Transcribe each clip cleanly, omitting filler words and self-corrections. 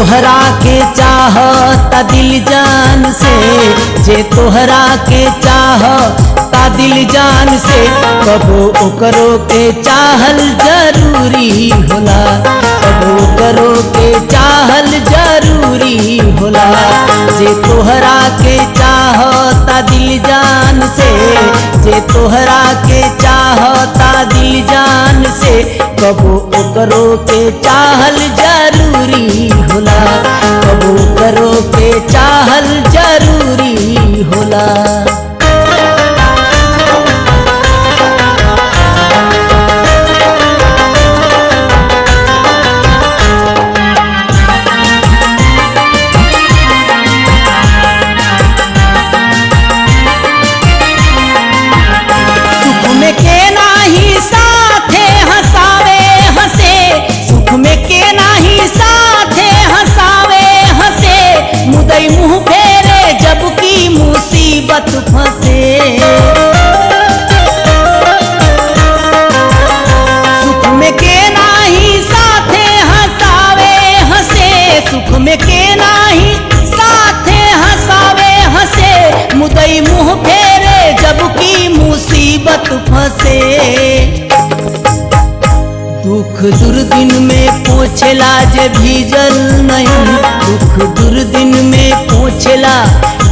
तोहरा के चाहता दिल जान से, जे तोहरा के चाहता दिल जान से, कबो ओकरो के चाहल जरूरी होला, कबो ओकरो के चाहल जरूरी होला। जे तोहरा के चाहता दिल जान से, जे तोहरा के चाहता दिल जान से, कबो ओकरो के चाहल जरूरी होला, कबो ओकरो के चाहल जरूरी होला। मुँह फेरे जबकि मुसीबत फंसे, सुख में के नाही साथे हंसावे हंसे, सुख में के नाही साथे हंसावे हंसे, मुदई मुँह फेरे जबकि मुसीबत फंसे। दुख दुर्दिन में पोछला जे भीजल नयन, दुख दुर्दिन में पोछला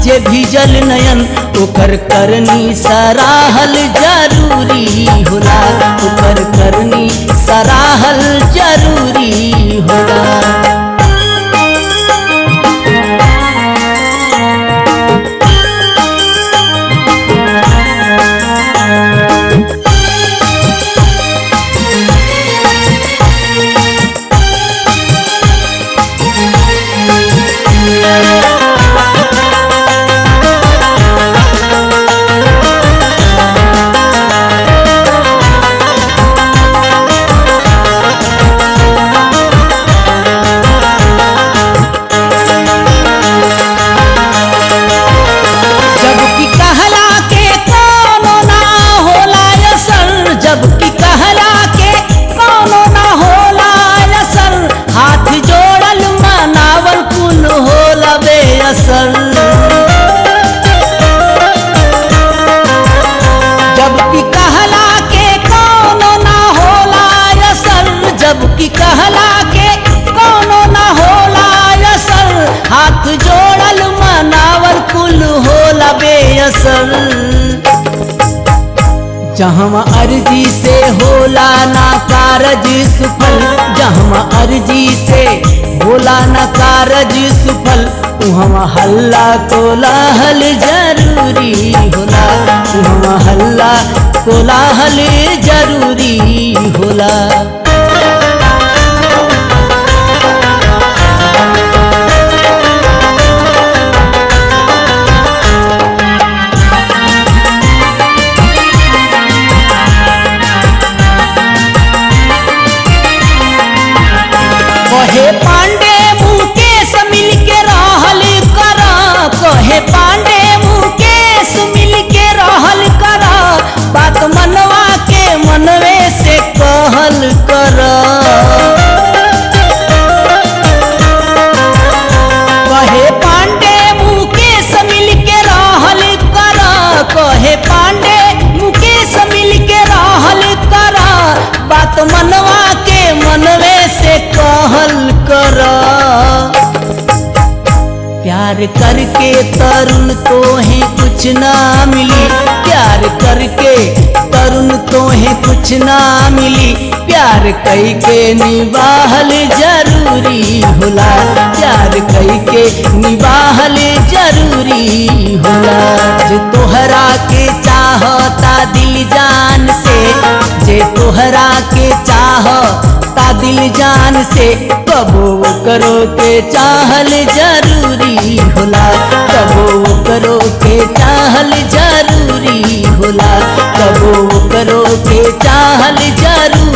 जे भीजल नयन, ओकर करनी सराहल जरूरी होला, ओकर करनी सराहल जरूरी होला। जबकि कहला के कोनो ना होला असर, जबकि कहला के कोनो ना होला असर, हाथ जोड़ल मनावल कुल होला बेअसर। जहाँ अर्जी से होला ना कारज सुफल, जहाँ अर्जी से होला ना कारज सुफल, उहाँ हल्ला कोलाहल जरूरी होला, उहाँ हल्ला कोलाहल जरूरी होला। कहे पांडे मुकेश मिल के रहल करा, कहे पांडे मुकेश मिल के रहल करा, बात मनवा के मनवे से कहल करा। कहे पांडे मुकेश मिल के रहल करा, कहे पांडे मुकेश मिल के रहल करा, बात मनवा के मनवे से कहल करा। प्यार करके तरुण तोहे कुछ ना मिली, प्यार करके तरुण तोहे कुछ ना मिली, प्यार कई के निभाहल जरूरी होला, प्यार कई के निभाहल जरूरी होला। जे तोहरा के चाहता दिल जान से, जे तोहरा के चाहता दिल जान से, कबो करो के चाहल जरूरी होला, कबो करो के चाहल जरूरी होला, कबो करो के चाहल जरूरी